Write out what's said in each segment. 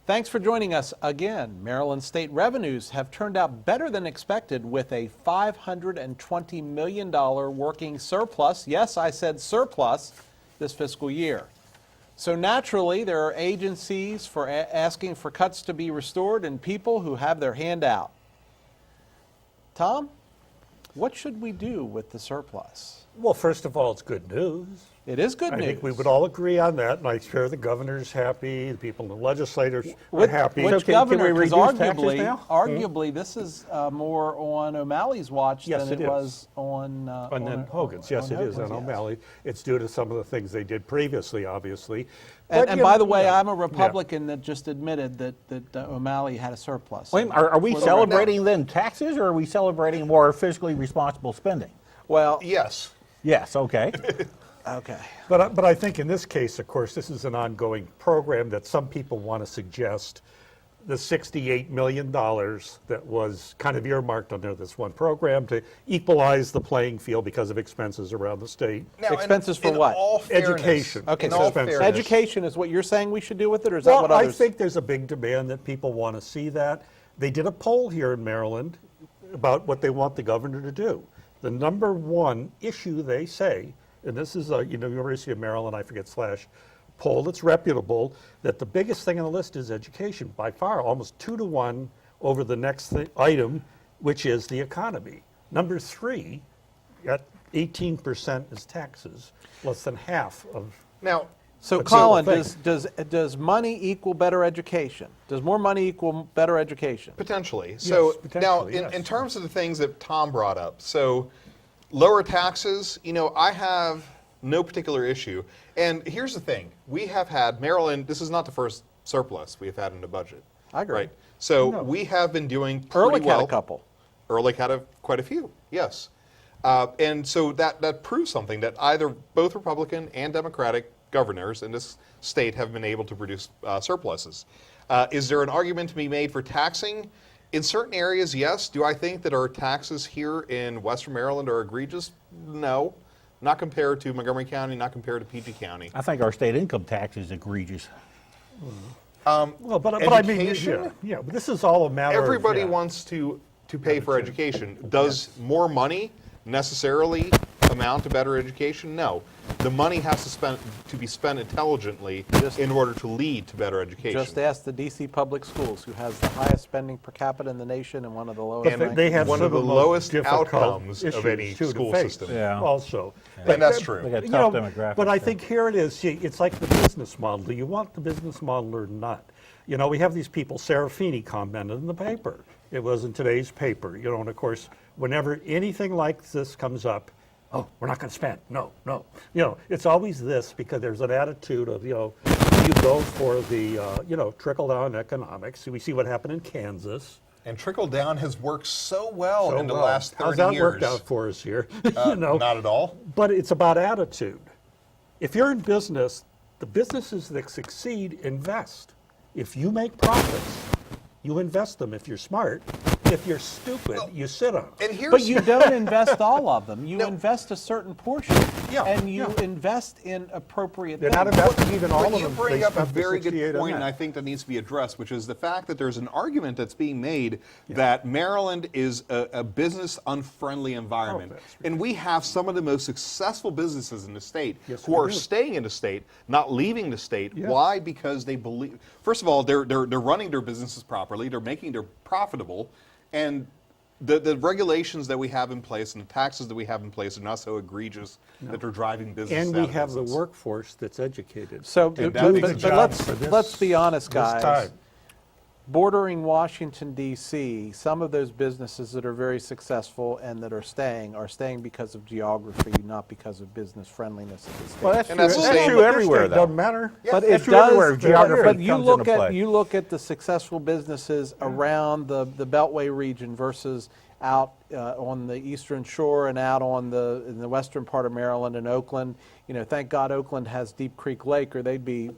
Thanks for joining us again. Maryland state revenues have turned out better than expected with a $520 million working surplus. Yes, I said surplus this fiscal year. So naturally, there are agencies for asking for cuts to be restored and people who have their hand out. Tom, what should we do with the surplus? Well, first of all, it's good news. It is good news. I think we would all agree on that, and I'm sure the governor's happy, the people in the legislators are happy. Which can governor, we because reduce taxes now? arguably this is more on O'Malley's watch Yes, than it it is. was on Hogan's. Yes, it is on O'Malley. It's due to some of the things they did previously, obviously. And by the way, I'm a Republican that just admitted that O'Malley had a surplus. Wait, are we celebrating then taxes, or are we celebrating more fiscally responsible spending? Well, Yes. Yes, okay. okay. But I think in this case, of course, this is an ongoing program that some people want to suggest the $68 million that was kind of earmarked under this one program to equalize the playing field because of expenses around the state. Now, Expenses for in what? all fairness- Education. Okay, in so all fairness- education is what you're saying we should do with it, or is that Well, what I others? think there's a big demand that people want to see that. They did a poll here in Maryland about what they want the governor to do. The number one issue they say, and this is a University of Maryland, I forget / poll that's reputable, that the biggest thing on the list is education, by far, almost 2-to-1 over the next item, which is the economy. Number 3, at 18% is taxes, less than half of. Now, So, That's the whole Colin, thing. does money equal better education? Does more money equal better education? potentially. So now, potentially, in yes. terms of the things that Tom brought up, so lower taxes, I have no particular issue. And here's the thing. We have had, Maryland, this is not the first surplus we've had in the budget. I agree. Right? So we have been doing pretty Ehrlich well. had a couple. Ehrlich had quite a few, yes. And so that proves something, that either both Republican and Democratic governors in this state have been able to produce surpluses. Is there an argument to be made for taxing? In certain areas, yes. Do I think that our taxes here in Western Maryland are egregious? No. Not compared to Montgomery County, not compared to PG County. I think our state income tax is egregious. Well, but I mean, Education? yeah, but this is all a matter Everybody of. wants to pay for education. Does more money necessarily amount to better education? No. The money has to be spent intelligently in order to lead to better education. Just ask the D.C. Public Schools, who has the highest spending per capita in the nation and one of the lowest. And ranked. They have one some of the most lowest difficult outcomes of issues, any too, to school face. system. Yeah. Also. And that's They true. got You tough know, demographics. but I there. think here it is. See, it's like the business model. Do you want the business model or not? We have these people. Serafini commented in the paper. It was in today's paper. And of course, whenever anything like this comes up, oh, we're not going to spend. No. It's always this, because there's an attitude of, you go for the, trickle down economics. We see what happened in Kansas. And trickle down has worked so well So in the well. last 30 How's that years. worked out for us here? Not at all. But it's about attitude. If you're in business, the businesses that succeed invest. If you make profits, you invest them if you're smart. If you're stupid, you sit on them. And here's But you don't invest all of them. You No. invest a certain portion, Yeah, and you yeah. invest in appropriate They're things. not investing even all But of you them. bring They up a spent the very 68 good on point, and that. I think that needs to be addressed, which is the fact that there's an argument that's being made that Maryland is a business-unfriendly environment. that's And we have some of the most successful businesses in the state Yes, who we are do. staying in the state, not leaving the state. Yes. Why? Because they believe, first of all, they're running their businesses properly, they're making them profitable, and the regulations that we have in place and the taxes that we have in place are not so egregious that they're driving business And out we of have the business. workforce that's educated. So, And but, that makes but- a but job let's for this- let's be honest, this guys. time. Bordering Washington, D.C., some of those businesses that are very successful and that are staying because of geography, not because of business friendliness of the state. Well, that's And true, that's the that's same true with everywhere, It though. doesn't matter. But That's it true does. everywhere. Geography But you comes look into at play. you look at the successful businesses around the Beltway region versus out on the Eastern Shore and out in the western part of Maryland and Oakland. Thank God Oakland has Deep Creek Lake, or there'd be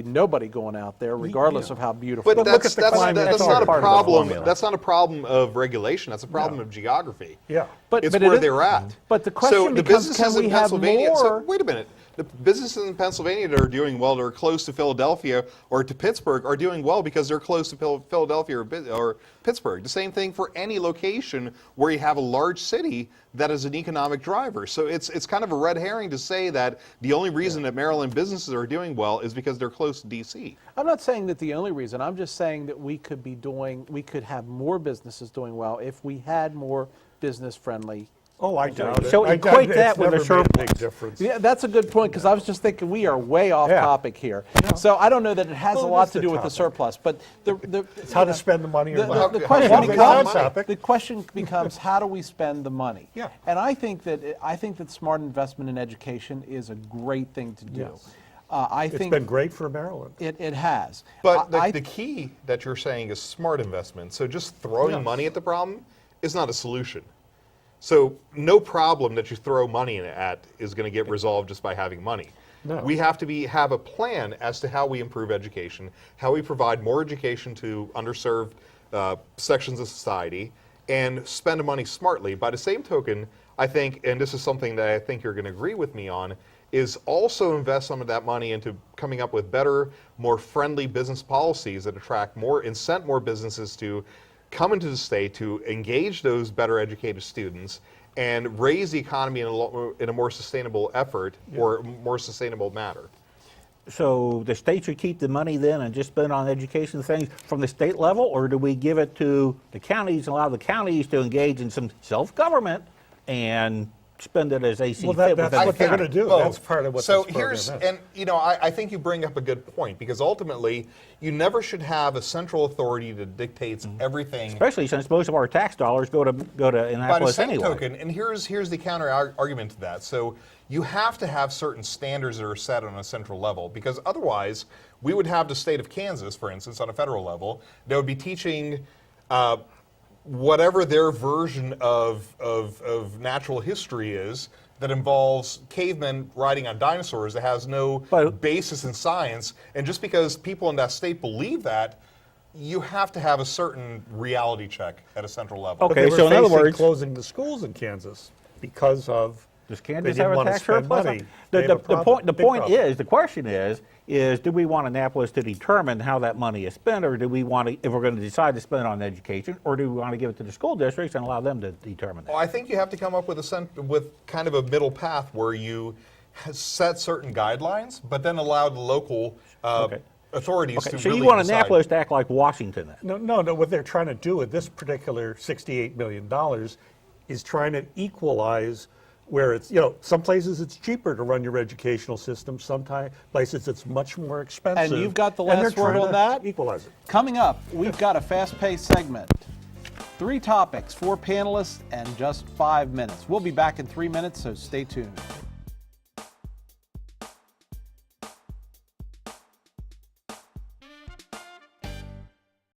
nobody going out there, regardless of how beautiful. But look that's, at the climate. that's That's not all a part of the problem. formula. That's not a problem of regulation. That's a problem of geography. Yeah. But It's it where is- they're at. But the question so the becomes, businesses can we in have Pennsylvania. more? So wait a minute. The businesses in Pennsylvania that are doing well, that are close to Philadelphia or to Pittsburgh, are doing well because they're close to Philadelphia or Pittsburgh. The same thing for any location where you have a large city that is an economic driver. So it's kind of a red herring to say that the only reason that Maryland businesses are doing well is because they're close to D.C. I'm not saying that the only reason. I'm just saying that we could have more businesses doing well if we had more business-friendly. Oh, I doubt it. So I doubt equate it. that It's with a never made surplus. big difference. Yeah, that's a good point, because I was just thinking we are way off Yeah. topic here. So I don't know that it has Well, a it lot is to the do with the topic. surplus, but It's how to spend the money or not. the question Well, becomes, it's on topic. the question becomes how do we spend the money? Yeah. And I think that smart investment in education is a great thing to do. Yes. I It's think been great for Maryland. it has. But I- the key that you're saying is smart investment. So just throwing Yes. money at the problem is not a solution. So no problem that you throw money at is going to get resolved just by having money. No. We have to have a plan as to how we improve education, how we provide more education to underserved sections of society, and spend the money smartly. By the same token, I think, and this is something that I think you're going to agree with me on, is also invest some of that money into coming up with better, more friendly business policies that attract more, incent more businesses to come into the state to engage those better educated students and raise the economy in a more sustainable effort or more sustainable manner. So the state should keep the money then and just spend on education things from the state level, or do we give it to the counties and allow the counties to engage in some self-government and spend it as they see Well, fit? that's within what the they're county? going to do. Both. That's part of what so this program here's is. and I think you bring up a good point, because ultimately you never should have a central authority that dictates everything. Especially since most of our tax dollars go to By the Annapolis same anyway. token, and here's the counter argument to that. So you have to have certain standards that are set on a central level, because otherwise we would have the state of Kansas, for instance, on a federal level, that would be teaching whatever their version of natural history is that involves cavemen riding on dinosaurs that has no basis in science. And just because people in that state believe that, you have to have a certain reality check at a central level. Okay. But they were so in other facing words- closing the schools in Kansas because of Does they Kansas didn't have a want to tax spend surplus? money. The, They have the, a the problem, point, the big point problem. is, the question is do we want Annapolis to determine how that money is spent, or do we want to, if we're going to decide to spend it on education, or do we want to give it to the school districts and allow them to determine that? Well, I think you have to come up with with kind of a middle path where you set certain guidelines, but then allow the local authorities Okay, to so really you want decide. Annapolis to act like Washington then? No. What they're trying to do with this particular $68 million is trying to equalize where it's, some places it's cheaper to run your educational system, some places it's much more expensive. And you've got the and they're last word trying on to that? Equalize it. Coming up, we've got a fast-paced segment. 3 topics, 4 panelists, and just 5 minutes. We'll be back in 3 minutes, so stay tuned.